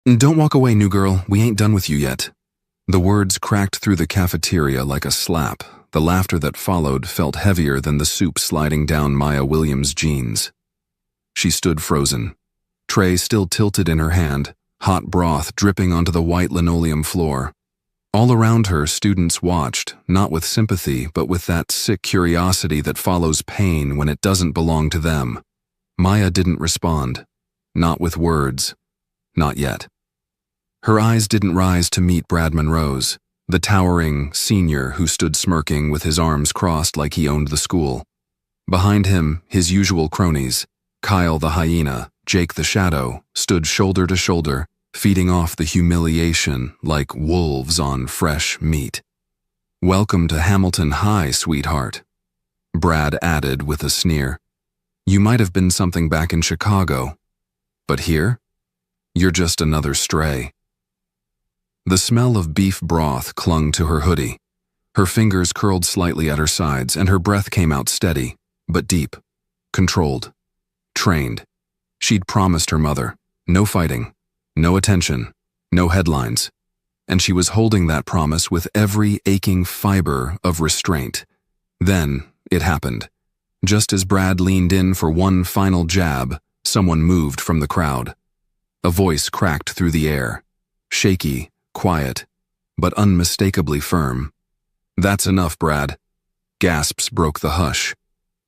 Don't walk away, new girl. We ain't done with you yet. The words cracked through the cafeteria like a slap. The laughter that followed felt heavier than the soup sliding down Maya Williams' jeans. She stood frozen, tray still tilted in her hand, hot broth dripping onto the white linoleum floor. All around her, students watched, not with sympathy, but with that sick curiosity that follows pain when it doesn't belong to them. Maya didn't respond. Not with words. Not yet. Her eyes didn't rise to meet Brad Monroe's, the towering senior who stood smirking with his arms crossed like he owned the school. Behind him, his usual cronies, Kyle the hyena, Jake the shadow, stood shoulder to shoulder, feeding off the humiliation like wolves on fresh meat. "Welcome to Hamilton High, sweetheart," Brad added with a sneer. "You might have been something back in Chicago, but here, you're just another stray." The smell of beef broth clung to her hoodie. Her fingers curled slightly at her sides, and her breath came out steady, but deep, controlled, trained. She'd promised her mother, no fighting, no attention, no headlines, and she was holding that promise with every aching fiber of restraint. Then it happened. Just as Brad leaned in for one final jab, someone moved from the crowd. A voice cracked through the air, shaky, quiet, but unmistakably firm. "That's enough, Brad." Gasps broke the hush.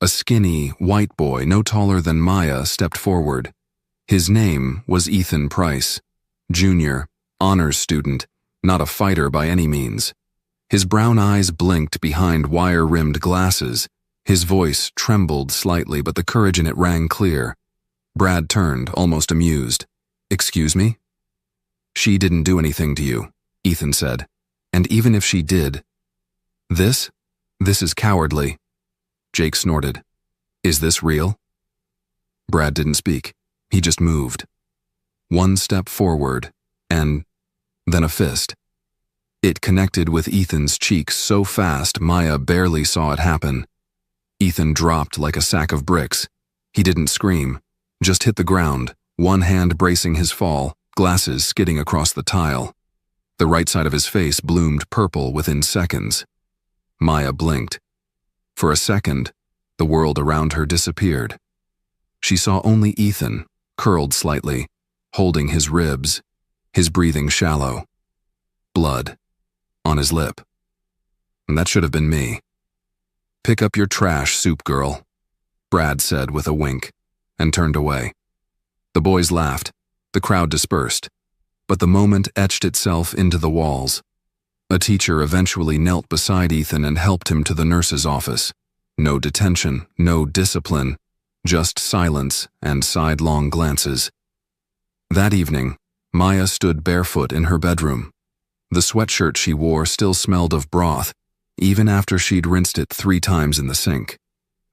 A skinny, white boy, no taller than Maya, stepped forward. His name was Ethan Price, junior, honors student, not a fighter by any means. His brown eyes blinked behind wire-rimmed glasses. His voice trembled slightly, but the courage in it rang clear. Brad turned, almost amused. "Excuse me?" "She didn't do anything to you," Ethan said. "And even if she did, this is cowardly." Jake snorted. "Is this real?" Brad didn't speak. He just moved. One step forward, and then a fist. It connected with Ethan's cheeks so fast Maya barely saw it happen. Ethan dropped like a sack of bricks. He didn't scream, just hit the ground, one hand bracing his fall, glasses skidding across the tile. The right side of his face bloomed purple within seconds. Maya blinked. For a second, the world around her disappeared. She saw only Ethan, curled slightly, holding his ribs, his breathing shallow. Blood on his lip. And that should have been me. "Pick up your trash, soup girl," Brad said with a wink, and turned away. The boys laughed. The crowd dispersed, but the moment etched itself into the walls. A teacher eventually knelt beside Ethan and helped him to the nurse's office. No detention, no discipline, just silence and sidelong glances. That evening, Maya stood barefoot in her bedroom. The sweatshirt she wore still smelled of broth, even after she'd rinsed it 3 times in the sink.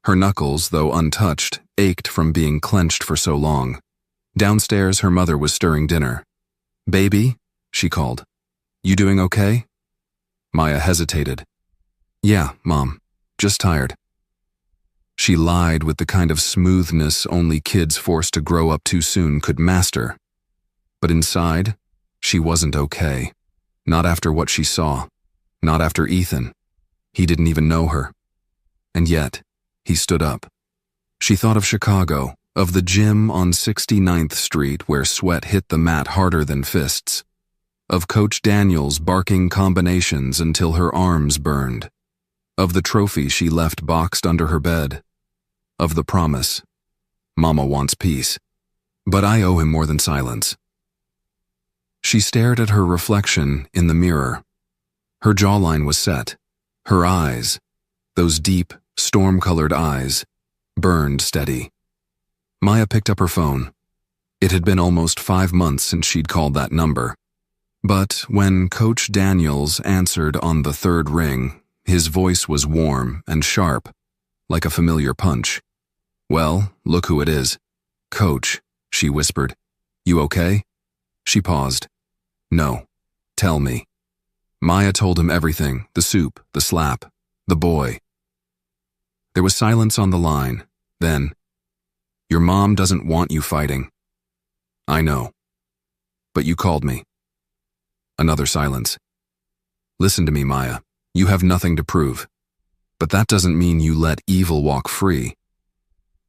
Her knuckles, though untouched, ached from being clenched for so long. Downstairs, her mother was stirring dinner. "Baby," she called. "You doing okay?" Maya hesitated. "Yeah, Mom. Just tired." She lied with the kind of smoothness only kids forced to grow up too soon could master. But inside, she wasn't okay. Not after what she saw. Not after Ethan. He didn't even know her. And yet, he stood up. She thought of Chicago, of the gym on 69th Street where sweat hit the mat harder than fists, of Coach Daniels barking combinations until her arms burned, of the trophy she left boxed under her bed, of the promise, "Mama wants peace, but I owe him more than silence." She stared at her reflection in the mirror. Her jawline was set. Her eyes, those deep, storm-colored eyes, burned steady. Maya picked up her phone. It had been almost 5 months since she'd called that number. But when Coach Daniels answered on the 3rd ring, his voice was warm and sharp, like a familiar punch. "Well, look who it is." "Coach," she whispered. "You okay?" She paused. "No. Tell me." Maya told him everything, the soup, the slap, the boy. There was silence on the line. Then, "Your mom doesn't want you fighting." "I know." But you called me. Another silence. Listen to me, Maya. You have nothing to prove. But that doesn't mean you let evil walk free.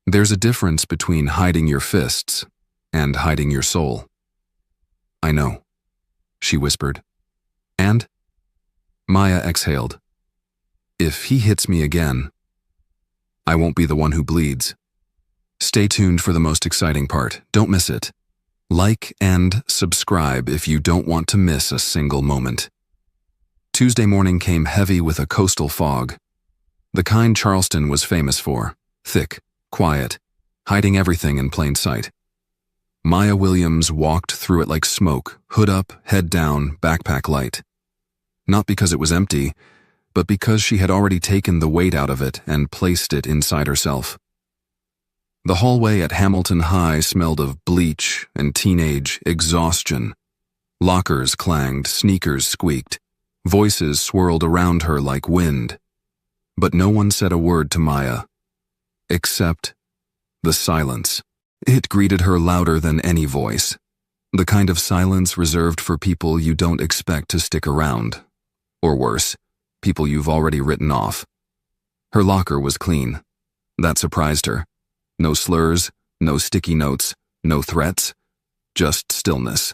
There's a difference between hiding your fists and hiding your soul. I know, she whispered. And? Maya exhaled. If he hits me again, I won't be the one who bleeds. Stay tuned for the most exciting part. Don't miss it. Like and subscribe if you don't want to miss a single moment. Tuesday morning came heavy with a coastal fog. The kind Charleston was famous for. Thick, quiet, hiding everything in plain sight. Maya Williams walked through it like smoke, hood up, head down, backpack light. Not because it was empty, but because she had already taken the weight out of it and placed it inside herself. The hallway at Hamilton High smelled of bleach and teenage exhaustion. Lockers clanged, sneakers squeaked, voices swirled around her like wind. But no one said a word to Maya, except the silence. It greeted her louder than any voice, the kind of silence reserved for people you don't expect to stick around. Or worse, people you've already written off. Her locker was clean. That surprised her. No slurs, no sticky notes, no threats, just stillness.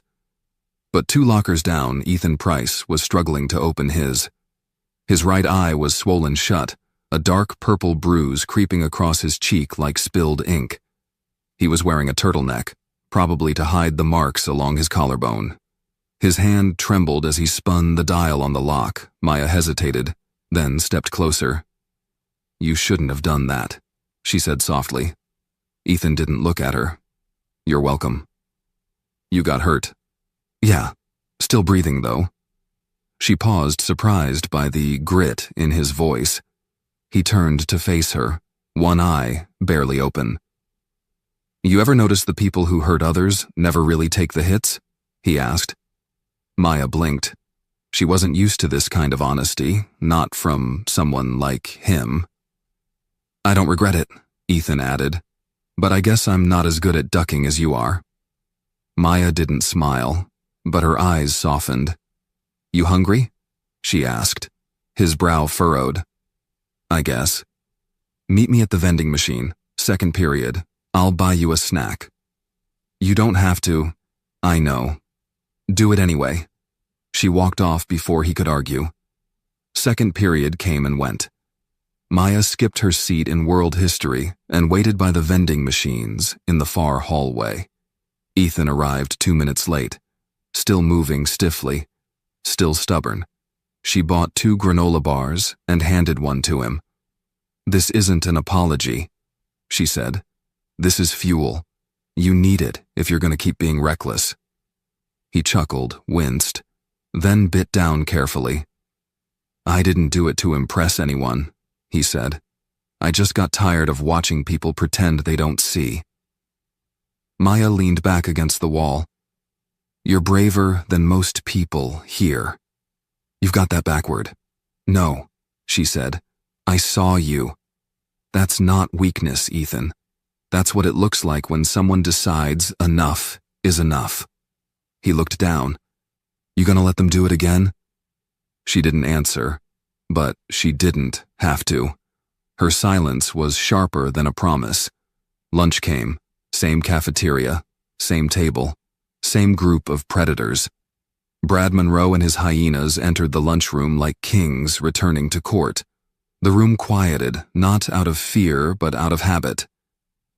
But 2 lockers down, Ethan Price was struggling to open his. His right eye was swollen shut, a dark purple bruise creeping across his cheek like spilled ink. He was wearing a turtleneck, probably to hide the marks along his collarbone. His hand trembled as he spun the dial on the lock. Maya hesitated, then stepped closer. "You shouldn't have done that," she said softly. Ethan didn't look at her. "You're welcome." "You got hurt." "Yeah, still breathing though." She paused, surprised by the grit in his voice. He turned to face her, one eye barely open. "You ever notice the people who hurt others never really take the hits?" he asked. Maya blinked. She wasn't used to this kind of honesty, not from someone like him. "I don't regret it," Ethan added, "but I guess I'm not as good at ducking as you are." Maya didn't smile, but her eyes softened. "You hungry?" she asked. His brow furrowed. "I guess." "Meet me at the vending machine, second period. I'll buy you a snack." "You don't have to." "I know. Do it anyway." She walked off before he could argue. Second period came and went. Maya skipped her seat in world history and waited by the vending machines in the far hallway. Ethan arrived 2 minutes late, still moving stiffly, still stubborn. She bought 2 granola bars and handed one to him. "This isn't an apology," she said. "This is fuel. You need it if you're going to keep being reckless." He chuckled, winced, then bit down carefully. "I didn't do it to impress anyone," he said. "I just got tired of watching people pretend they don't see." Maya leaned back against the wall. "You're braver than most people here." "You've got that backward." "No," she said. "I saw you." "That's not weakness, Ethan. That's what it looks like when someone decides enough is enough." He looked down. "You gonna let them do it again?" She didn't answer, but she didn't have to. Her silence was sharper than a promise. Lunch came, same cafeteria, same table, same group of predators. Brad Monroe and his hyenas entered the lunchroom like kings returning to court. The room quieted, not out of fear but out of habit.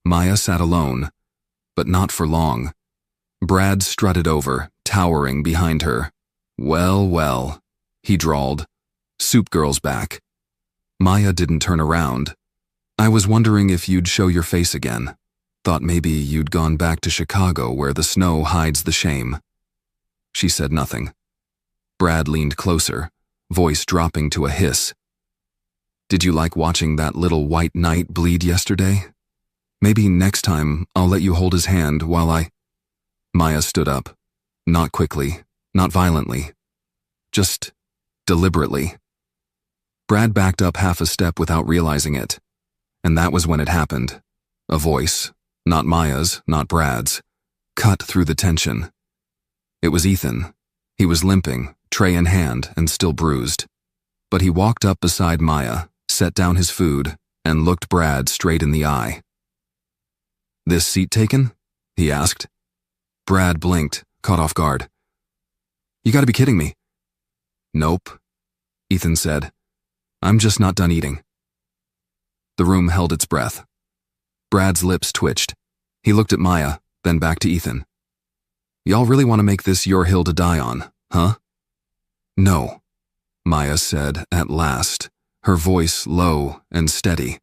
Maya sat alone, but not for long. Brad strutted over, towering behind her. "Well, well," he drawled. "Soup Girl's back." Maya didn't turn around. "I was wondering if you'd show your face again. Thought maybe you'd gone back to Chicago where the snow hides the shame." She said nothing. Brad leaned closer, voice dropping to a hiss. "Did you like watching that little white knight bleed yesterday? Maybe next time I'll let you hold his hand while I—" Maya stood up. Not quickly, not violently. Just deliberately. Brad backed up half a step without realizing it. And that was when it happened. A voice, not Maya's, not Brad's, cut through the tension. It was Ethan. He was limping, tray in hand, and still bruised. But he walked up beside Maya, set down his food, and looked Brad straight in the eye. "This seat taken?" he asked. Brad blinked, caught off guard. "You gotta be kidding me." "Nope," Ethan said. "I'm just not done eating." The room held its breath. Brad's lips twitched. He looked at Maya, then back to Ethan. "Y'all really want to make this your hill to die on, huh?" "No," Maya said at last, her voice low and steady.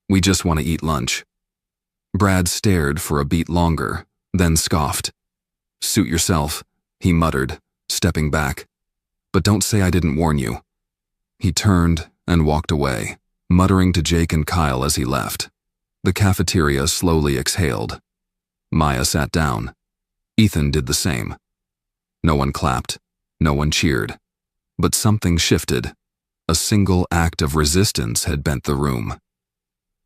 "We just want to eat lunch." Brad stared for a beat longer, then scoffed. "Suit yourself," he muttered, stepping back. "But don't say I didn't warn you." He turned and walked away, muttering to Jake and Kyle as he left. The cafeteria slowly exhaled. Maya sat down. Ethan did the same. No one clapped. No one cheered. But something shifted. A single act of resistance had bent the room.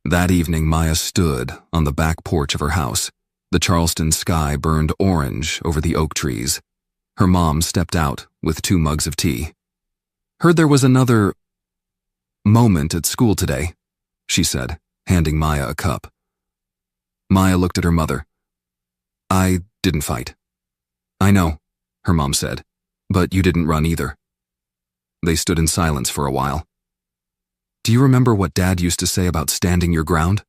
That evening, Maya stood on the back porch of her house. The Charleston sky burned orange over the oak trees. Her mom stepped out with 2 mugs of tea. "Heard there was another moment at school today," she said, handing Maya a cup. Maya looked at her mother. "I didn't fight." "I know," her mom said, "but you didn't run either." They stood in silence for a while. "Do you remember what Dad used to say about standing your ground?"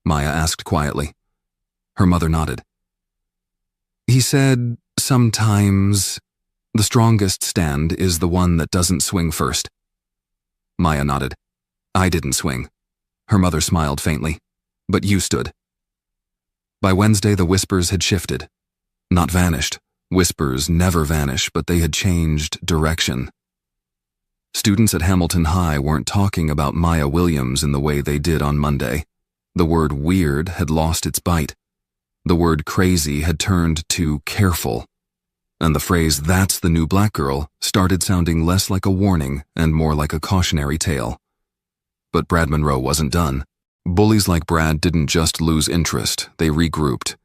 Maya asked quietly. Her mother nodded. "He said, sometimes the strongest stand is the one that doesn't swing first." Maya nodded. "I didn't swing." Her mother smiled faintly. "But you stood." By Wednesday, the whispers had shifted. Not vanished. Whispers never vanish, but they had changed direction. Students at Hamilton High weren't talking about Maya Williams in the way they did on Monday. The word weird had lost its bite. The word crazy had turned to careful. And the phrase, "that's the new black girl," started sounding less like a warning and more like a cautionary tale. But Brad Monroe wasn't done. Bullies like Brad didn't just lose interest, they regrouped.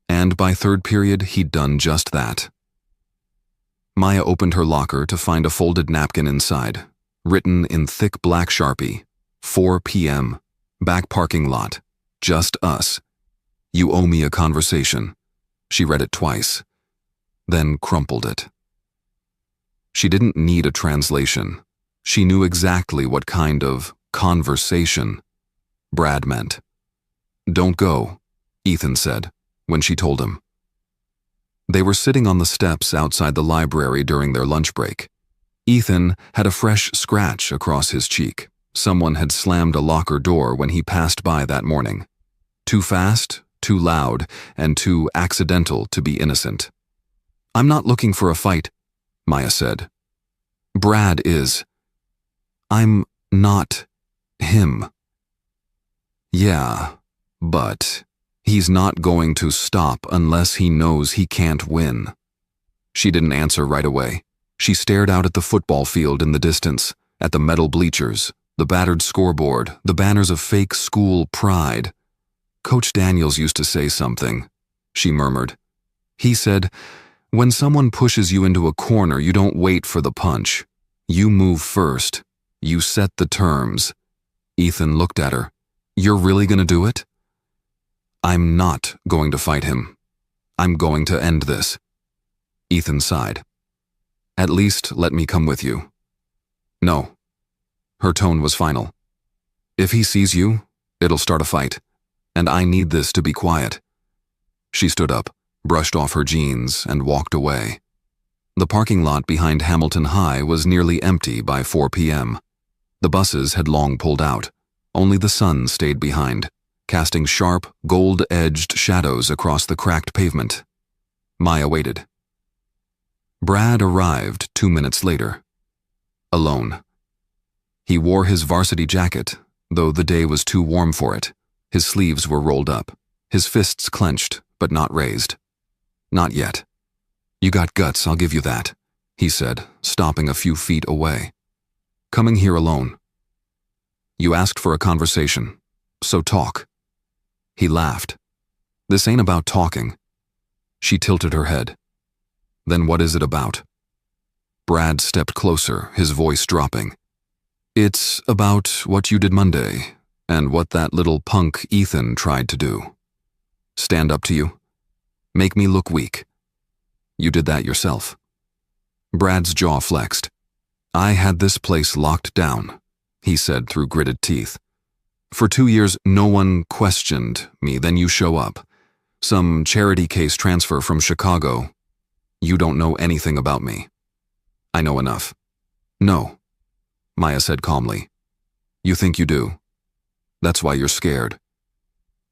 And by third period, he'd done just that. Maya opened her locker to find a folded napkin inside, written in thick black Sharpie, 4 p.m., back parking lot, just us. "You owe me a conversation." She read it twice, then crumpled it. She didn't need a translation. She knew exactly what kind of conversation Brad meant. "Don't go," Ethan said, when she told him. They were sitting on the steps outside the library during their lunch break. Ethan had a fresh scratch across his cheek. Someone had slammed a locker door when he passed by that morning. Too fast, too loud, and too accidental to be innocent. "I'm not looking for a fight," Maya said. "Brad is." "I'm not him." "Yeah, but he's not going to stop unless he knows he can't win." She didn't answer right away. She stared out at the football field in the distance, at the metal bleachers, the battered scoreboard, the banners of fake school pride. "Coach Daniels used to say something," she murmured. "He said, when someone pushes you into a corner, you don't wait for the punch. You move first. You set the terms." Ethan looked at her. "You're really gonna do it?" "I'm not going to fight him. I'm going to end this." Ethan sighed. "At least let me come with you." "No." Her tone was final. "If he sees you, it'll start a fight, and I need this to be quiet." She stood up, brushed off her jeans, and walked away. The parking lot behind Hamilton High was nearly empty by 4 p.m. The buses had long pulled out. Only the sun stayed behind, casting sharp, gold-edged shadows across the cracked pavement. Maya waited. Brad arrived 2 minutes later. Alone. He wore his varsity jacket, though the day was too warm for it. His sleeves were rolled up, his fists clenched, but not raised. "Not yet." "You got guts, I'll give you that," he said, stopping a few feet away. "Coming here alone. You asked for a conversation, so talk." He laughed. "This ain't about talking." She tilted her head. Then what is it about? Brad stepped closer, his voice dropping. It's about what you did Monday, and what that little punk Ethan tried to do. Stand up to you. Make me look weak. You did that yourself. Brad's jaw flexed. I had this place locked down, he said through gritted teeth. For 2 years, no one questioned me, then you show up. Some charity case transfer from Chicago. You don't know anything about me. I know enough. No, Maya said calmly. You think you do. That's why you're scared.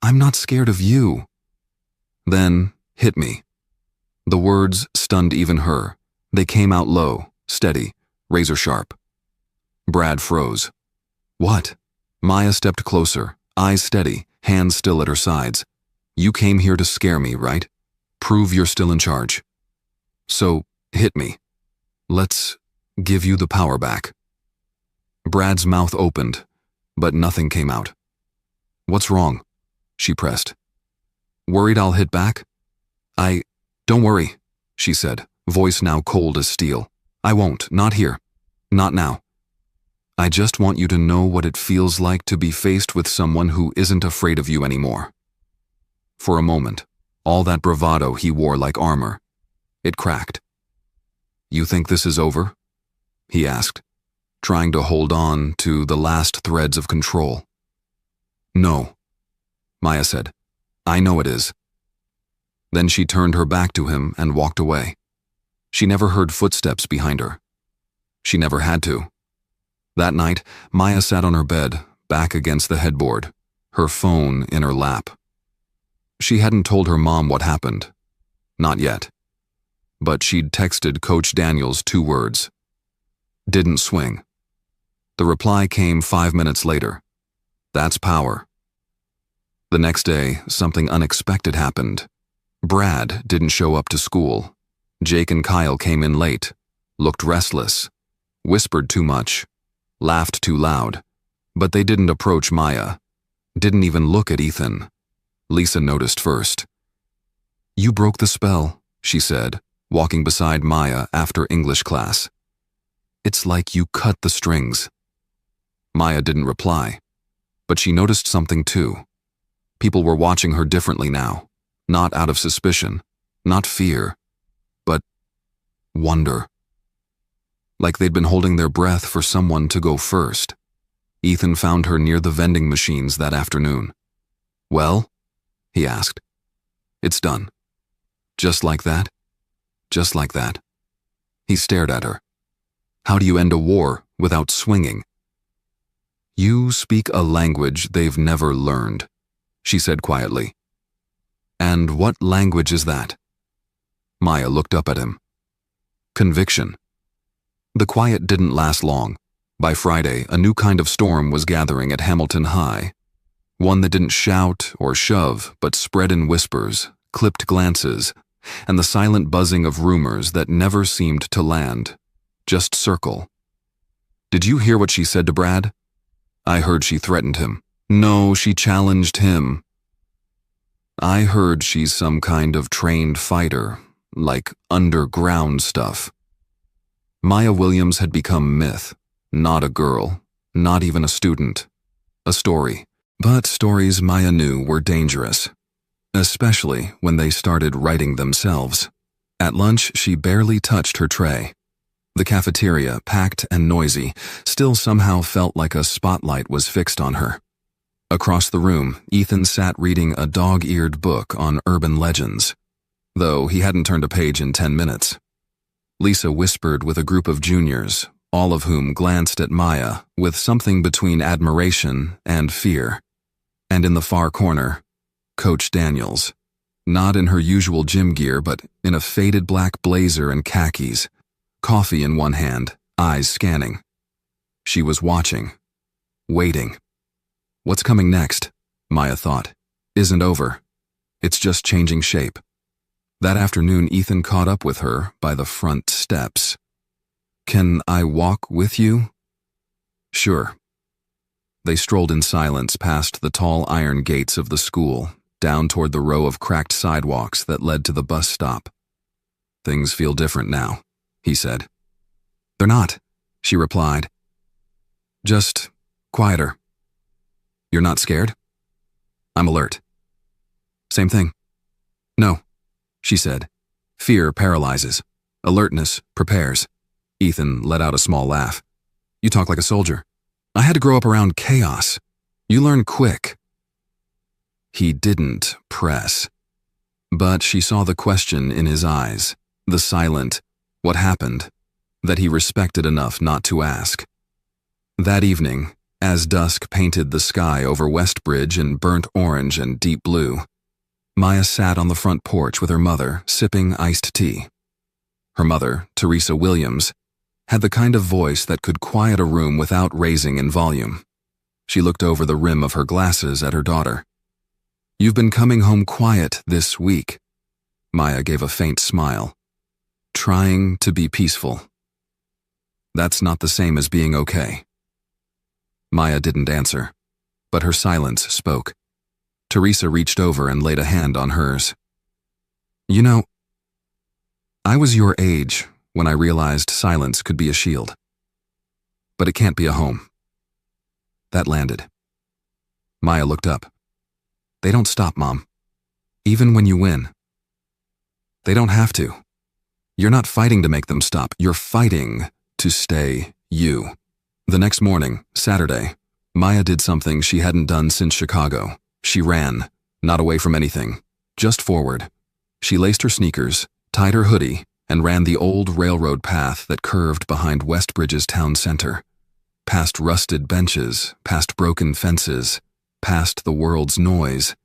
I'm not scared of you. Then, hit me. The words stunned even her. They came out low, steady, razor sharp. Brad froze. What? Maya stepped closer, eyes steady, hands still at her sides. You came here to scare me, right? Prove you're still in charge. So, hit me. Let's give you the power back. Brad's mouth opened, but nothing came out. What's wrong? She pressed. Worried I'll hit back? Don't worry, she said, voice now cold as steel. I won't, not here. Not now. I just want you to know what it feels like to be faced with someone who isn't afraid of you anymore. For a moment, all that bravado he wore like armor, it cracked. You think this is over? He asked, trying to hold on to the last threads of control. No, Maya said. I know it is. Then she turned her back to him and walked away. She never heard footsteps behind her. She never had to. That night, Maya sat on her bed, back against the headboard, her phone in her lap. She hadn't told her mom what happened. Not yet. But she'd texted Coach Daniels 2 words. Didn't swing. The reply came 5 minutes later. That's power. The next day, something unexpected happened. Brad didn't show up to school. Jake and Kyle came in late, looked restless, whispered too much, laughed too loud, but they didn't approach Maya, didn't even look at Ethan. Lisa noticed first. You broke the spell, she said, walking beside Maya after English class. It's like you cut the strings. Maya didn't reply, but she noticed something too. People were watching her differently now, not out of suspicion, not fear, but wonder. Like they'd been holding their breath for someone to go first. Ethan found her near the vending machines that afternoon. Well? He asked. It's done. Just like that? Just like that. He stared at her. How do you end a war without swinging? You speak a language they've never learned, she said quietly. And what language is that? Maya looked up at him. Conviction. The quiet didn't last long. By Friday, a new kind of storm was gathering at Hamilton High. One that didn't shout or shove, but spread in whispers, clipped glances, and the silent buzzing of rumors that never seemed to land, just circle. Did you hear what she said to Brad? I heard she threatened him. No, she challenged him. I heard she's some kind of trained fighter, like underground stuff. Maya Williams had become myth, not a girl, not even a student, a story. But stories Maya knew were dangerous, especially when they started writing themselves. At lunch, she barely touched her tray. The cafeteria, packed and noisy, still somehow felt like a spotlight was fixed on her. Across the room, Ethan sat reading a dog-eared book on urban legends, though he hadn't turned a page in 10 minutes. Lisa whispered with a group of juniors, all of whom glanced at Maya with something between admiration and fear. And in the far corner, Coach Daniels, not in her usual gym gear but in a faded black blazer and khakis, coffee in one hand, eyes scanning. She was watching, waiting. What's coming next, Maya thought, isn't over. It's just changing shape. That afternoon, Ethan caught up with her by the front steps. Can I walk with you? Sure. They strolled in silence past the tall iron gates of the school, down toward the row of cracked sidewalks that led to the bus stop. Things feel different now, he said. They're not, she replied. Just quieter. You're not scared? I'm alert. Same thing. No, she said. Fear paralyzes. Alertness prepares. Ethan let out a small laugh. You talk like a soldier. I had to grow up around chaos. You learn quick. He didn't press. But she saw the question in his eyes, the silent, what happened, that he respected enough not to ask. That evening, as dusk painted the sky over Westbridge in burnt orange and deep blue, Maya sat on the front porch with her mother, sipping iced tea. Her mother, Teresa Williams, had the kind of voice that could quiet a room without raising in volume. She looked over the rim of her glasses at her daughter. You've been coming home quiet this week. Maya gave a faint smile. Trying to be peaceful. That's not the same as being okay. Maya didn't answer, but her silence spoke. Teresa reached over and laid a hand on hers. You know, I was your age when I realized silence could be a shield. But it can't be a home. That landed. Maya looked up. They don't stop, Mom. Even when you win. They don't have to. You're not fighting to make them stop. You're fighting to stay you. The next morning, Saturday, Maya did something she hadn't done since Chicago. She ran, not away from anything, just forward. She laced her sneakers, tied her hoodie, and ran the old railroad path that curved behind Westbridge's town center. Past rusted benches, past broken fences, past the world's noise.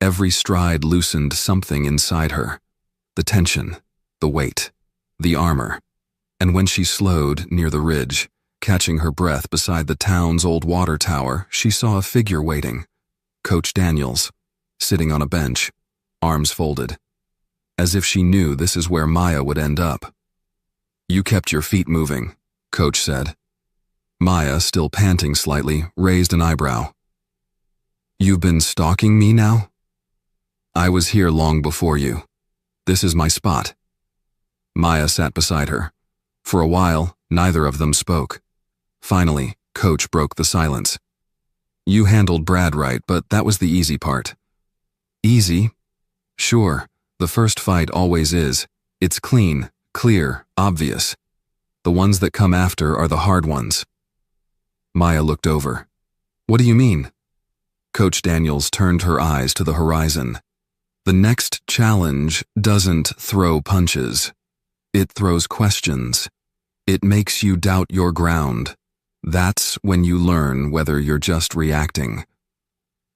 Every stride loosened something inside her. The tension, the weight, the armor. And when she slowed near the ridge, catching her breath beside the town's old water tower, she saw a figure waiting. Coach Daniels, sitting on a bench, arms folded. As if she knew this is where Maya would end up. You kept your feet moving, Coach said. Maya, still panting slightly, raised an eyebrow. You've been stalking me now? I was here long before you. This is my spot. Maya sat beside her. For a while, neither of them spoke. Finally, Coach broke the silence. You handled Brad right, but that was the easy part. Easy? Sure, the first fight always is. It's clean, clear, obvious. The ones that come after are the hard ones. Maya looked over. What do you mean? Coach Daniels turned her eyes to the horizon. The next challenge doesn't throw punches. It throws questions. It makes you doubt your ground. That's when you learn whether you're just reacting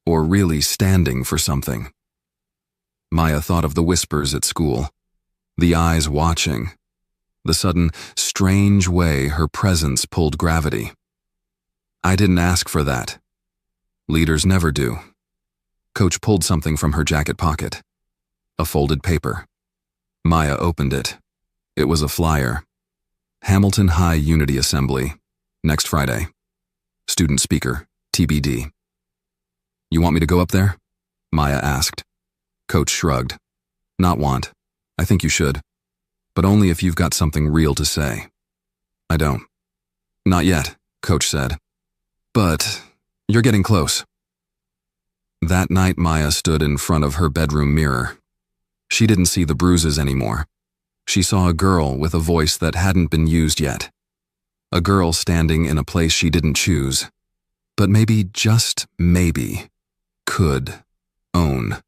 or really standing for something. Maya thought of the whispers at school, the eyes watching, the sudden, strange way her presence pulled gravity. I didn't ask for that. Leaders never do. Coach pulled something from her jacket pocket. A folded paper. Maya opened it. It was a flyer. Hamilton High Unity Assembly. Next Friday. Student speaker, TBD. You want me to go up there? Maya asked. Coach shrugged. Not want. I think you should. But only if you've got something real to say. I don't. Not yet, Coach said. But you're getting close. That night Maya stood in front of her bedroom mirror. She didn't see the bruises anymore. She saw a girl with a voice that hadn't been used yet. A girl standing in a place she didn't choose, but maybe, just maybe, could own.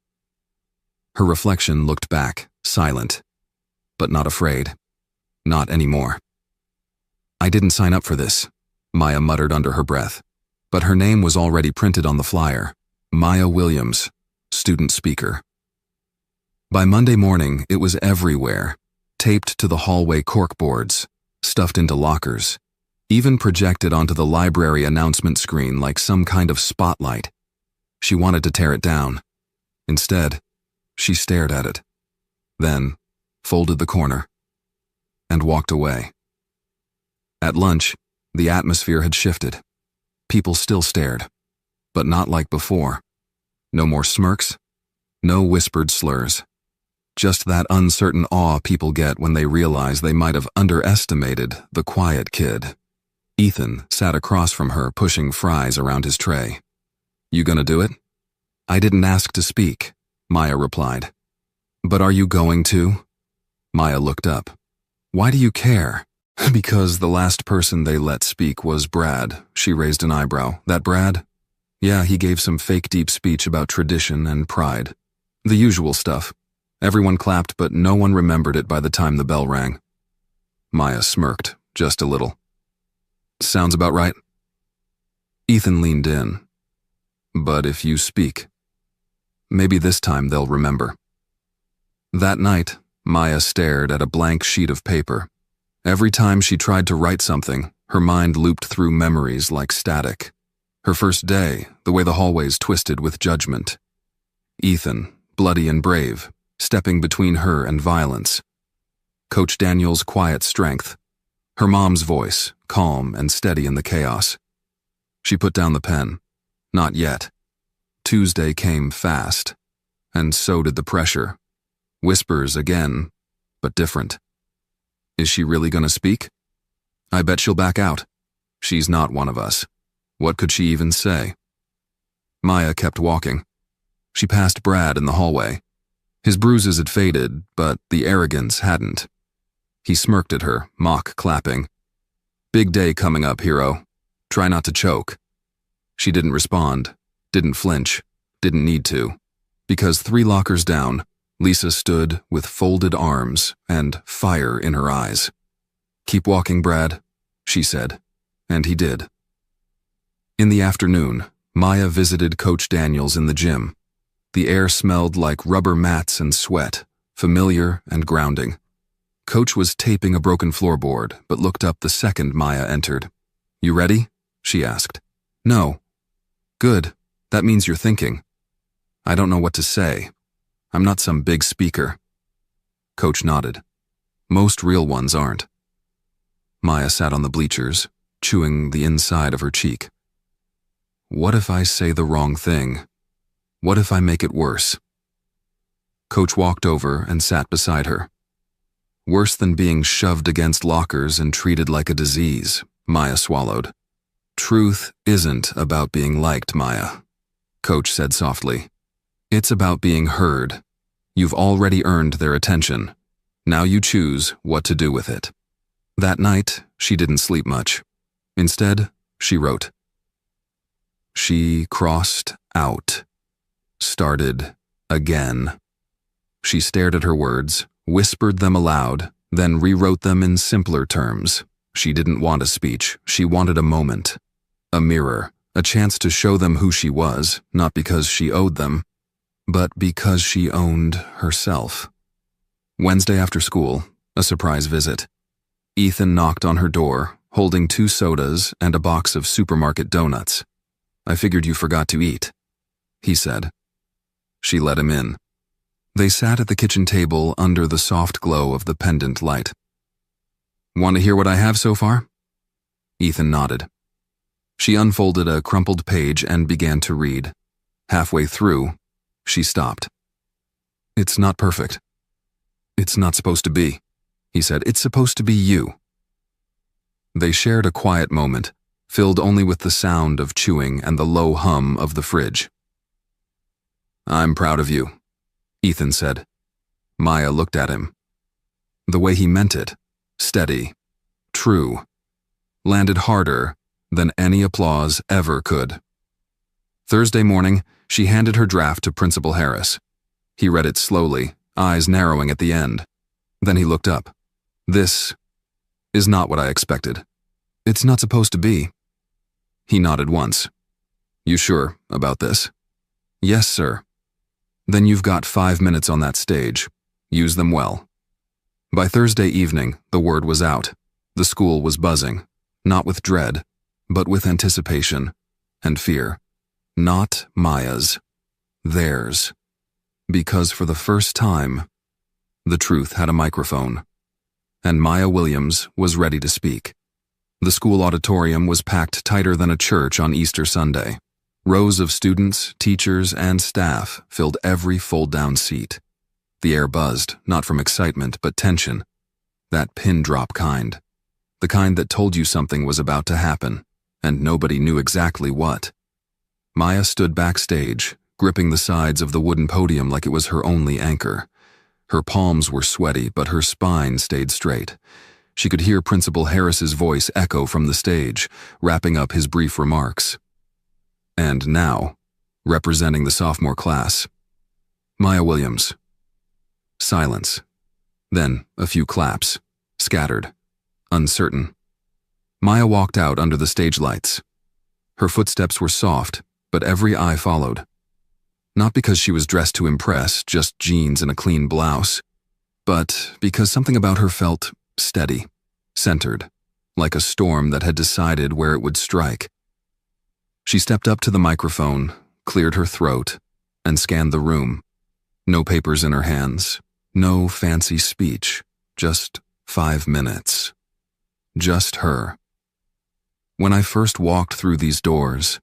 Her reflection looked back, silent, but not afraid. Not anymore. I didn't sign up for this, Maya muttered under her breath, but her name was already printed on the flyer. Maya Williams, student speaker. By Monday morning, it was everywhere, taped to the hallway corkboards, stuffed into lockers, even projected onto the library announcement screen like some kind of spotlight. She wanted to tear it down. Instead, she stared at it, then folded the corner, and walked away. At lunch, the atmosphere had shifted. People still stared, but not like before. No more smirks, no whispered slurs. Just that uncertain awe people get when they realize they might have underestimated the quiet kid. Ethan sat across from her, pushing fries around his tray. "You gonna do it?" "I didn't ask to speak," Maya replied. "But are you going to?" Maya looked up. "Why do you care?" "Because the last person they let speak was Brad," she raised an eyebrow. "That Brad? Yeah, he gave some fake deep speech about tradition and pride. The usual stuff. Everyone clapped, but no one remembered it by the time the bell rang." Maya smirked, just a little. "Sounds about right." Ethan leaned in. "But if you speak, maybe this time they'll remember." That night, Maya stared at a blank sheet of paper. Every time she tried to write something, her mind looped through memories like static. Her first day, the way the hallways twisted with judgment. Ethan, bloody and brave, stepping between her and violence. Coach Daniel's quiet strength. Her mom's voice, calm and steady in the chaos. She put down the pen. Not yet. Tuesday came fast, and so did the pressure. Whispers again, but different. Is she really gonna speak? I bet she'll back out. She's not one of us. What could she even say? Maya kept walking. She passed Brad in the hallway. His bruises had faded, but the arrogance hadn't. He smirked at her, mock clapping. "Big day coming up, hero. Try not to choke." She didn't respond, didn't flinch, didn't need to, because 3 lockers down, Lisa stood with folded arms and fire in her eyes. "Keep walking, Brad," she said, and he did. In the afternoon, Maya visited Coach Daniels in the gym. The air smelled like rubber mats and sweat, familiar and grounding. Coach was taping a broken floorboard, but looked up the second Maya entered. "You ready?" she asked. "No." "Good. That means you're thinking." "I don't know what to say. I'm not some big speaker." Coach nodded. "Most real ones aren't." Maya sat on the bleachers, chewing the inside of her cheek. What if I say the wrong thing? What if I make it worse? Coach walked over and sat beside her. Worse than being shoved against lockers and treated like a disease, Maya swallowed. Truth isn't about being liked, Maya, Coach said softly. It's about being heard. You've already earned their attention. Now you choose what to do with it. That night, she didn't sleep much. Instead, she wrote. She crossed out. Started again. She stared at her words, whispered them aloud, then rewrote them in simpler terms. She didn't want a speech. She wanted a moment. A mirror. A chance to show them who she was, not because she owed them, but because she owned herself. Wednesday after school, a surprise visit. Ethan knocked on her door, holding 2 sodas and a box of supermarket donuts. I figured you forgot to eat, he said. She let him in. They sat at the kitchen table under the soft glow of the pendant light. Want to hear what I have so far? Ethan nodded. She unfolded a crumpled page and began to read. Halfway through, she stopped. It's not perfect. It's not supposed to be, he said. It's supposed to be you. They shared a quiet moment, filled only with the sound of chewing and the low hum of the fridge. I'm proud of you, Ethan said. Maya looked at him. The way he meant it, steady, true, landed harder than any applause ever could. Thursday morning, she handed her draft to Principal Harris. He read it slowly, eyes narrowing at the end. Then he looked up. This is not what I expected. It's not supposed to be. He nodded once. You sure about this? Yes, sir. Then you've got 5 minutes on that stage. Use them well. By Thursday evening, the word was out. The school was buzzing, not with dread, but with anticipation and fear. Not Maya's, theirs. Because for the first time, the truth had a microphone, and Maya Williams was ready to speak. The school auditorium was packed tighter than a church on Easter Sunday. Rows of students, teachers, and staff filled every fold-down seat. The air buzzed, not from excitement, but tension. That pin drop kind. The kind that told you something was about to happen, and nobody knew exactly what. Maya stood backstage, gripping the sides of the wooden podium like it was her only anchor. Her palms were sweaty, but her spine stayed straight. She could hear Principal Harris's voice echo from the stage, wrapping up his brief remarks. And now, representing the sophomore class, Maya Williams. Silence. Then a few claps, scattered, uncertain. Maya walked out under the stage lights. Her footsteps were soft, but every eye followed. Not because she was dressed to impress, just jeans and a clean blouse, but because something about her felt steady, centered, like a storm that had decided where it would strike. She stepped up to the microphone, cleared her throat, and scanned the room. No papers in her hands, no fancy speech, just 5 minutes. Just her. When I first walked through these doors,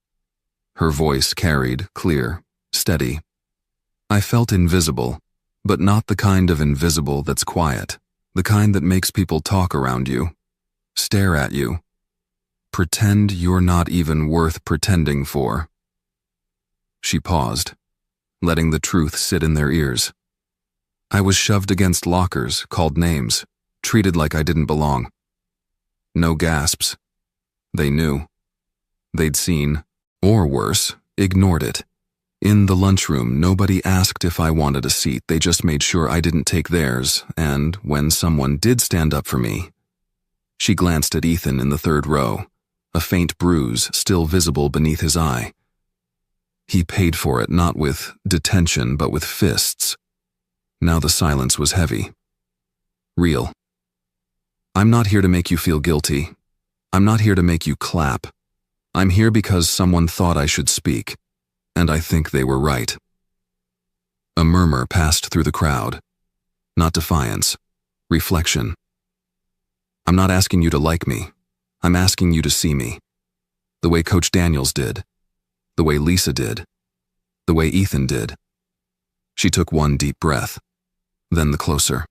her voice carried, clear, steady. I felt invisible, but not the kind of invisible that's quiet, the kind that makes people talk around you, stare at you, pretend you're not even worth pretending for. She paused, letting the truth sit in their ears. I was shoved against lockers, called names, treated like I didn't belong. No gasps. They knew. They'd seen, or worse, ignored it. In the lunchroom, nobody asked if I wanted a seat, they just made sure I didn't take theirs, and when someone did stand up for me, she glanced at Ethan in the third row, a faint bruise still visible beneath his eye. He paid for it not with detention but with fists. Now the silence was heavy. Real. I'm not here to make you feel guilty. I'm not here to make you clap. I'm here because someone thought I should speak, and I think they were right. A murmur passed through the crowd. Not defiance, reflection. I'm not asking you to like me. I'm asking you to see me. The way Coach Daniels did. The way Lisa did. The way Ethan did. She took one deep breath, then the closer.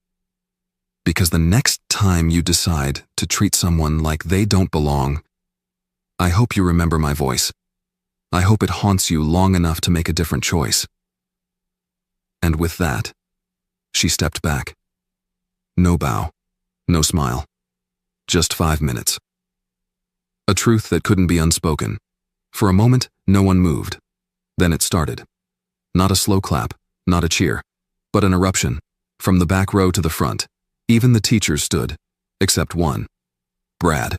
Because the next time you decide to treat someone like they don't belong, I hope you remember my voice. I hope it haunts you long enough to make a different choice. And with that, she stepped back. No bow, no smile. Just 5 minutes. A truth that couldn't be unspoken. For a moment, no one moved. Then it started. Not a slow clap, not a cheer, but an eruption. From the back row to the front, even the teachers stood, except one. Brad.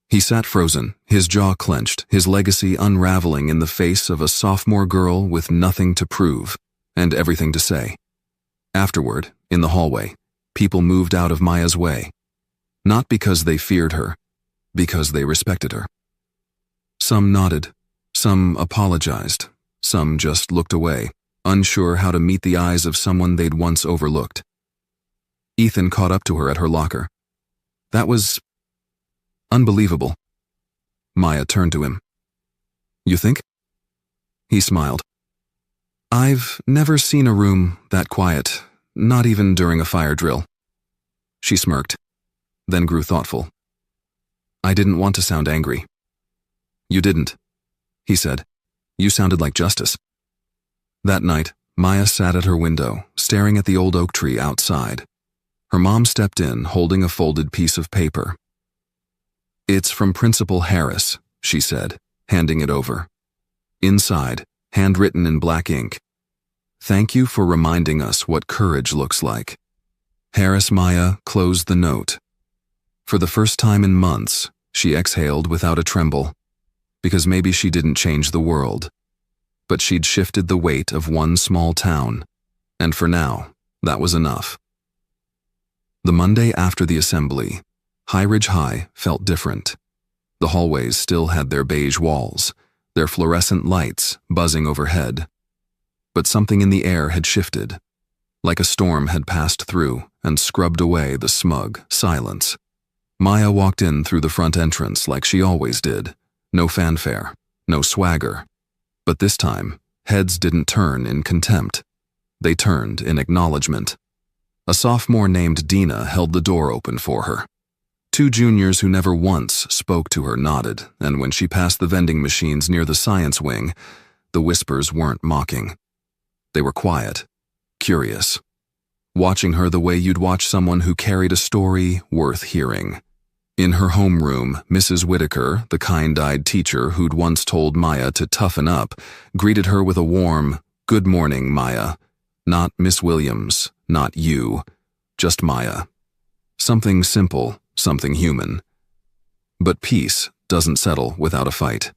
He sat frozen, his jaw clenched, his legacy unraveling in the face of a sophomore girl with nothing to prove and everything to say. Afterward, in the hallway, people moved out of Maya's way. Not because they feared her, because they respected her. Some nodded, some apologized, some just looked away, unsure how to meet the eyes of someone they'd once overlooked. Ethan caught up to her at her locker. That was unbelievable. Maya turned to him. You think? He smiled. I've never seen a room that quiet, not even during a fire drill. She smirked, then grew thoughtful. I didn't want to sound angry. You didn't, he said. You sounded like justice. That night, Maya sat at her window, staring at the old oak tree outside. Her mom stepped in, holding a folded piece of paper. It's from Principal Harris, she said, handing it over. Inside, handwritten in black ink. Thank you for reminding us what courage looks like. Harris Maya closed the note. For the first time in months, she exhaled without a tremble, because maybe she didn't change the world, but she'd shifted the weight of one small town, and for now, that was enough. The Monday after the assembly, High Ridge High felt different. The hallways still had their beige walls, their fluorescent lights buzzing overhead. But something in the air had shifted, like a storm had passed through and scrubbed away the smug silence. Maya walked in through the front entrance like she always did. No fanfare, no swagger. But this time, heads didn't turn in contempt. They turned in acknowledgement. A sophomore named Dina held the door open for her. Two juniors who never once spoke to her nodded, and when she passed the vending machines near the science wing, the whispers weren't mocking. They were quiet, curious, watching her the way you'd watch someone who carried a story worth hearing. In her homeroom, Mrs. Whitaker, the kind-eyed teacher who'd once told Maya to toughen up, greeted her with a warm, "Good morning, Maya." Not Miss Williams, not you, just Maya. Something simple, something human. But peace doesn't settle without a fight.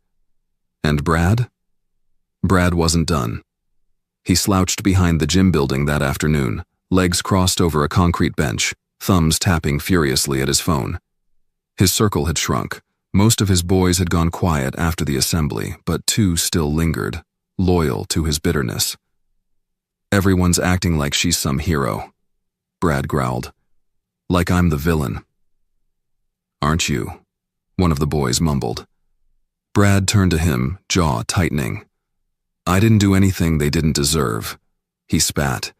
And Brad? Brad wasn't done. He slouched behind the gym building that afternoon, legs crossed over a concrete bench, thumbs tapping furiously at his phone. His circle had shrunk. Most of his boys had gone quiet after the assembly, but two still lingered, loyal to his bitterness. "Everyone's acting like she's some hero," Brad growled. "Like I'm the villain." "Aren't you?" one of the boys mumbled. Brad turned to him, jaw tightening. "I didn't do anything they didn't deserve," he spat.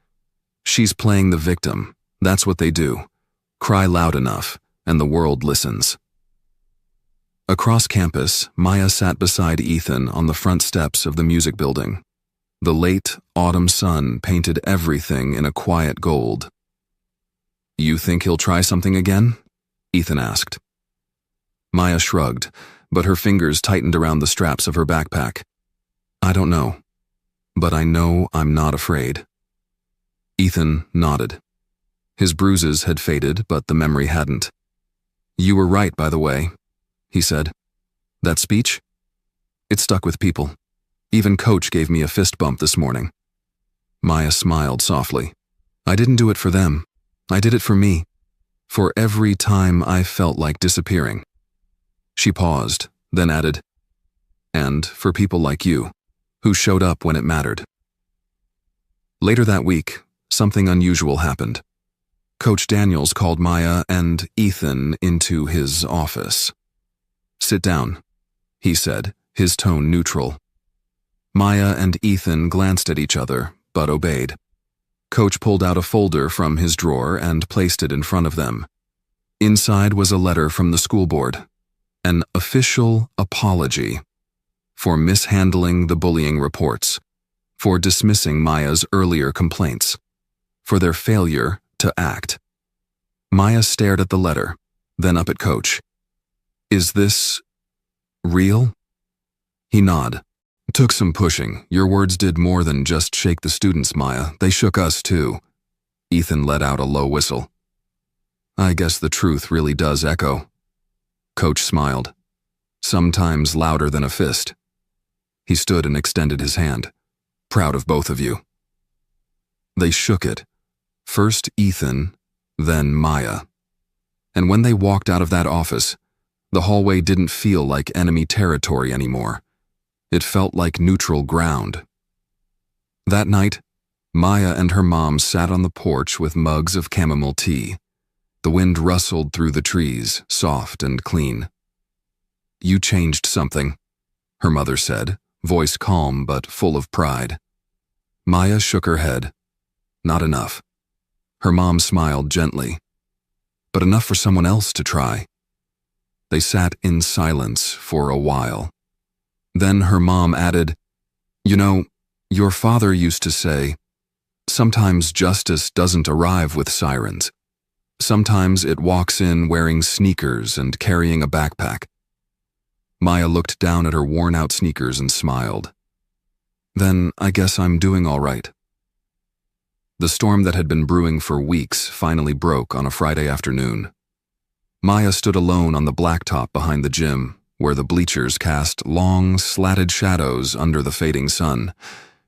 "She's playing the victim. That's what they do. Cry loud enough, and the world listens." Across campus, Maya sat beside Ethan on the front steps of the music building. The late autumn sun painted everything in a quiet gold. "You think he'll try something again?" Ethan asked. Maya shrugged, but her fingers tightened around the straps of her backpack. "I don't know, but I know I'm not afraid." Ethan nodded. His bruises had faded, but the memory hadn't. "You were right, by the way," he said. "That speech? It stuck with people. Even Coach gave me a fist bump this morning." Maya smiled softly. "I didn't do it for them. I did it for me. For every time I felt like disappearing." She paused, then added, "And for people like you, who showed up when it mattered." Later that week, something unusual happened. Coach Daniels called Maya and Ethan into his office. "Sit down," he said, his tone neutral. Maya and Ethan glanced at each other, but obeyed. Coach pulled out a folder from his drawer and placed it in front of them. Inside was a letter from the school board, an official apology for mishandling the bullying reports, for dismissing Maya's earlier complaints, for their failure to act. Maya stared at the letter, then up at Coach. "Is this real?" He nodded. "Took some pushing. Your words did more than just shake the students, Maya. They shook us too." Ethan let out a low whistle. "I guess the truth really does echo." Coach smiled, sometimes louder than a fist. He stood and extended his hand. "Proud of both of you." They shook it. First Ethan, then Maya. And when they walked out of that office, the hallway didn't feel like enemy territory anymore. It felt like neutral ground. That night, Maya and her mom sat on the porch with mugs of chamomile tea. The wind rustled through the trees, soft and clean. "You changed something," her mother said, voice calm but full of pride. Maya shook her head. "Not enough." Her mom smiled gently. "But enough for someone else to try." They sat in silence for a while. Then her mom added, "You know, your father used to say, sometimes justice doesn't arrive with sirens. Sometimes it walks in wearing sneakers and carrying a backpack." Maya looked down at her worn-out sneakers and smiled. "Then I guess I'm doing all right." The storm that had been brewing for weeks finally broke on a Friday afternoon. Maya stood alone on the blacktop behind the gym, where the bleachers cast long, slatted shadows under the fading sun.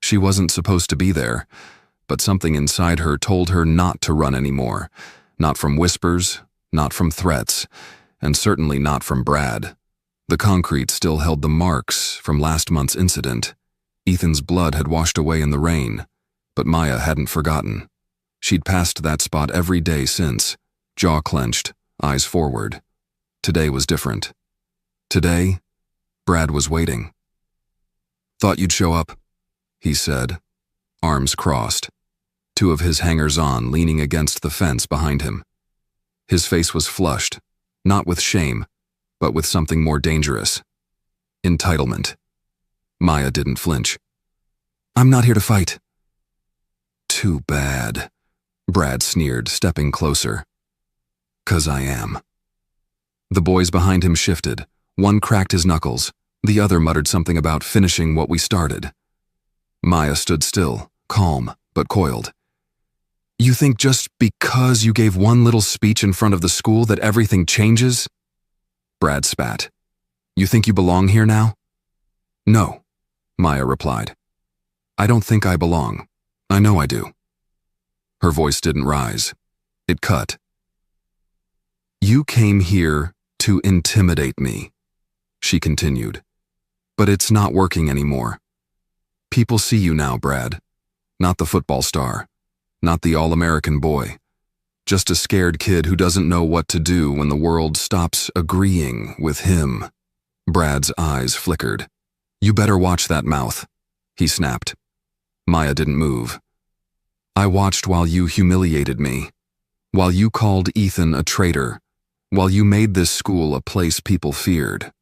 She wasn't supposed to be there, but something inside her told her not to run anymore. Not from whispers, not from threats, and certainly not from Brad. The concrete still held the marks from last month's incident. Ethan's blood had washed away in the rain, but Maya hadn't forgotten. She'd passed that spot every day since, jaw clenched, eyes forward. Today was different. Today, Brad was waiting. "Thought you'd show up," he said, arms crossed. two of his hangers-on leaning against the fence behind him. His face was flushed, not with shame, but with something more dangerous. Entitlement. Maya didn't flinch. "I'm not here to fight." "Too bad," Brad sneered, stepping closer. "'Cause I am." The boys behind him shifted. One cracked his knuckles. The other muttered something about finishing what we started. Maya stood still, calm, but coiled. "You think just because you gave one little speech in front of the school that everything changes?" Brad spat. "You think you belong here now?" "No," Maya replied. "I don't think I belong. I know I do." Her voice didn't rise. It cut. "You came here to intimidate me," she continued. "But it's not working anymore. People see you now, Brad. Not the football star. Not the all-American boy. Just a scared kid who doesn't know what to do when the world stops agreeing with him." Brad's eyes flickered. "You better watch that mouth," he snapped. Maya didn't move. "I watched while you humiliated me, while you called Ethan a traitor, while you made this school a place people feared."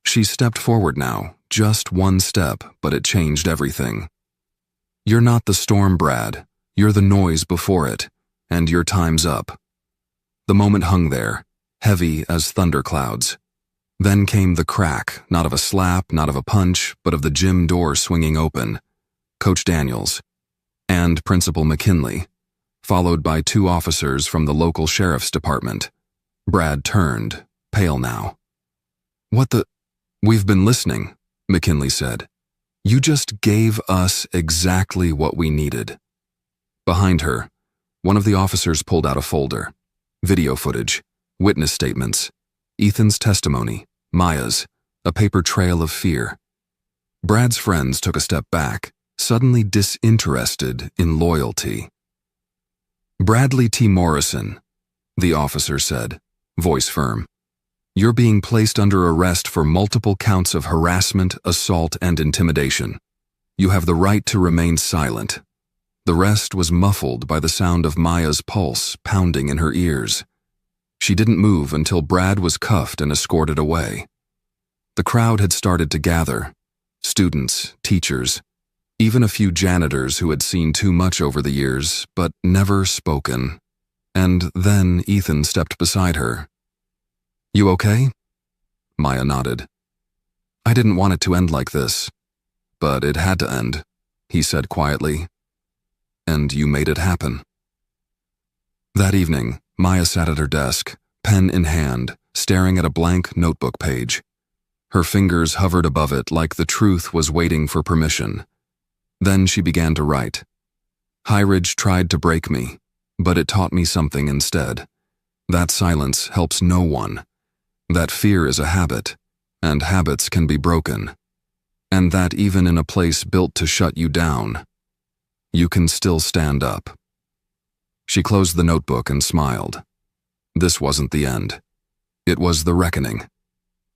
She stepped forward now, just one step, but it changed everything. "You're not the storm, Brad. You're the noise before it, and your time's up." The moment hung there, heavy as thunderclouds. Then came the crack, not of a slap, not of a punch, but of the gym door swinging open. Coach Daniels and Principal McKinley, followed by two officers from the local sheriff's department. Brad turned, pale now. "What the—" "We've been listening," McKinley said. "You just gave us exactly what we needed." Behind her, one of the officers pulled out a folder. Video footage, witness statements, Ethan's testimony, Maya's, a paper trail of fear. Brad's friends took a step back, suddenly disinterested in loyalty. "Bradley T. Morrison," the officer said, voice firm. "You're being placed under arrest for multiple counts of harassment, assault, and intimidation. You have the right to remain silent." The rest was muffled by the sound of Maya's pulse pounding in her ears. She didn't move until Brad was cuffed and escorted away. The crowd had started to gather. Students, teachers, even a few janitors who had seen too much over the years, but never spoken. And then Ethan stepped beside her. "You okay?" Maya nodded. "I didn't want it to end like this, but it had to end," he said quietly. "And you made it happen." That evening, Maya sat at her desk, pen in hand, staring at a blank notebook page. Her fingers hovered above it like the truth was waiting for permission. Then she began to write. "Highridge tried to break me, but it taught me something instead. That silence helps no one. That fear is a habit, and habits can be broken. And that even in a place built to shut you down, you can still stand up." She closed the notebook and smiled. This wasn't the end. It was the reckoning.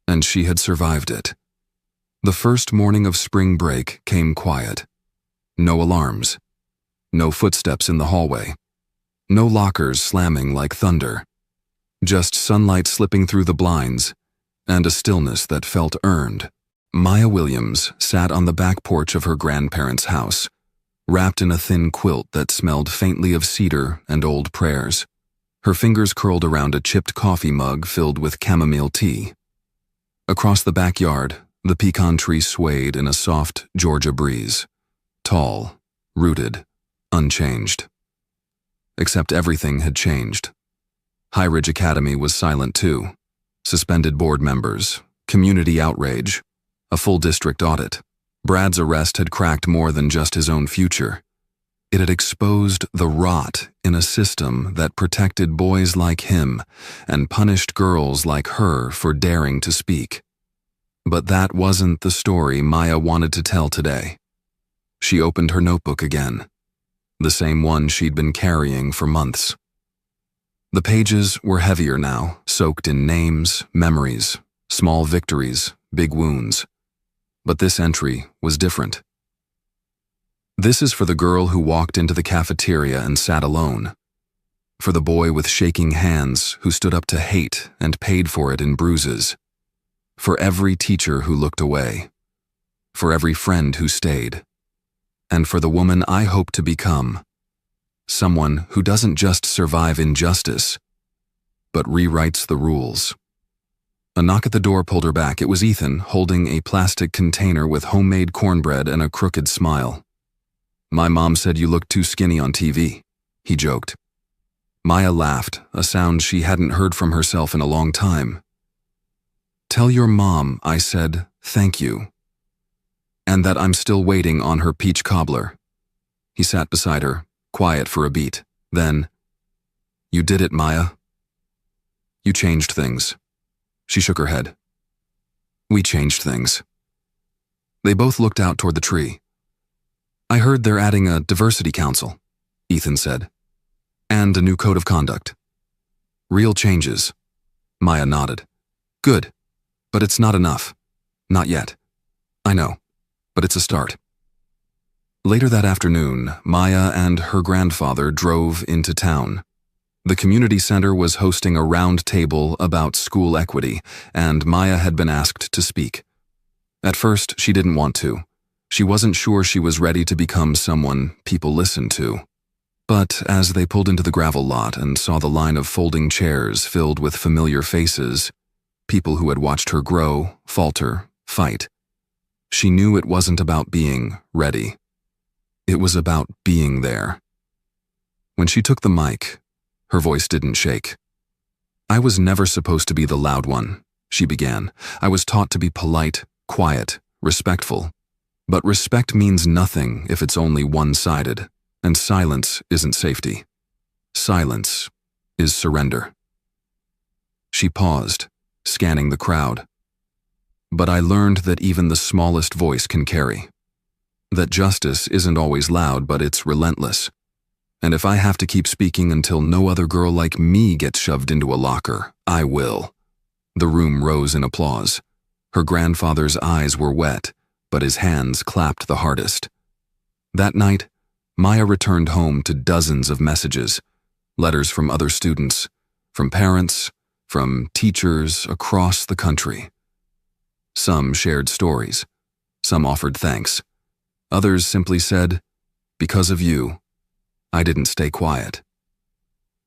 And she had survived it. The first morning of spring break came quiet. No alarms. No footsteps in the hallway. No lockers slamming like thunder. Just sunlight slipping through the blinds, and a stillness that felt earned. Maya Williams sat on the back porch of her grandparents' house, wrapped in a thin quilt that smelled faintly of cedar and old prayers. Her fingers curled around a chipped coffee mug filled with chamomile tea. Across the backyard, the pecan tree swayed in a soft Georgia breeze. Tall, rooted, unchanged. Except everything had changed. Highridge Academy was silent too. Suspended board members, community outrage, a full district audit. Brad's arrest had cracked more than just his own future. It had exposed the rot in a system that protected boys like him and punished girls like her for daring to speak. But that wasn't the story Maya wanted to tell today. She opened her notebook again, the same one she'd been carrying for months. The pages were heavier now, soaked in names, memories, small victories, big wounds. But this entry was different. This is for the girl who walked into the cafeteria and sat alone. For the boy with shaking hands who stood up to hate and paid for it in bruises. For every teacher who looked away. For every friend who stayed. And for the woman I hope to become. Someone who doesn't just survive injustice, but rewrites the rules. A knock at the door pulled her back. It was Ethan, holding a plastic container with homemade cornbread and a crooked smile. "My mom said you looked too skinny on TV," he joked. Maya laughed, a sound she hadn't heard from herself in a long time. "Tell your mom I said thank you, and that I'm still waiting on her peach cobbler." He sat beside her, quiet for a beat. Then, "You did it, Maya. You changed things." She shook her head. "We changed things." They both looked out toward the tree. "I heard they're adding a diversity council," Ethan said, "and a new code of conduct." "Real changes." Maya nodded. "Good, but it's not enough. Not yet." "I know, but it's a start." Later that afternoon, Maya and her grandfather drove into town. The community center was hosting a round table about school equity, and Maya had been asked to speak. At first, she didn't want to. She wasn't sure she was ready to become someone people listened to. But as they pulled into the gravel lot and saw the line of folding chairs filled with familiar faces, people who had watched her grow, falter, fight, she knew it wasn't about being ready. It was about being there. When she took the mic, her voice didn't shake. "I was never supposed to be the loud one," she began. "I was taught to be polite, quiet, respectful. But respect means nothing if it's only one-sided, and silence isn't safety. Silence is surrender." She paused, scanning the crowd. "But I learned that even the smallest voice can carry. That justice isn't always loud, but it's relentless. And if I have to keep speaking until no other girl like me gets shoved into a locker, I will." The room rose in applause. Her grandfather's eyes were wet, but his hands clapped the hardest. That night, Maya returned home to dozens of messages, letters from other students, from parents, from teachers across the country. Some shared stories. Some offered thanks. Others simply said, "Because of you, I didn't stay quiet."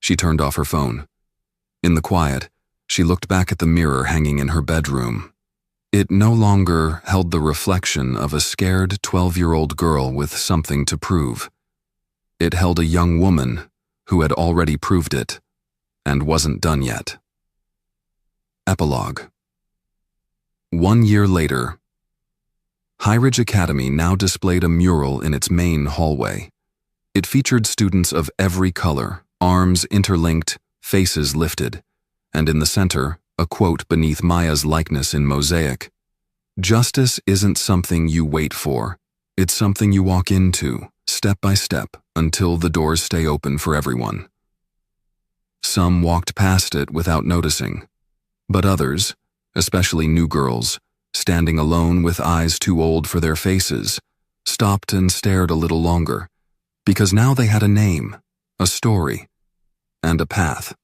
She turned off her phone. In the quiet, she looked back at the mirror hanging in her bedroom. It no longer held the reflection of a scared 12-year-old girl with something to prove. It held a young woman who had already proved it and wasn't done yet. Epilogue. 1 year later, Highridge Academy now displayed a mural in its main hallway. It featured students of every color, arms interlinked, faces lifted, and in the center, a quote beneath Maya's likeness in mosaic. "Justice isn't something you wait for. It's something you walk into, step by step, until the doors stay open for everyone." Some walked past it without noticing, but others, especially new girls, standing alone with eyes too old for their faces, stopped and stared a little longer, because now they had a name, a story, and a path.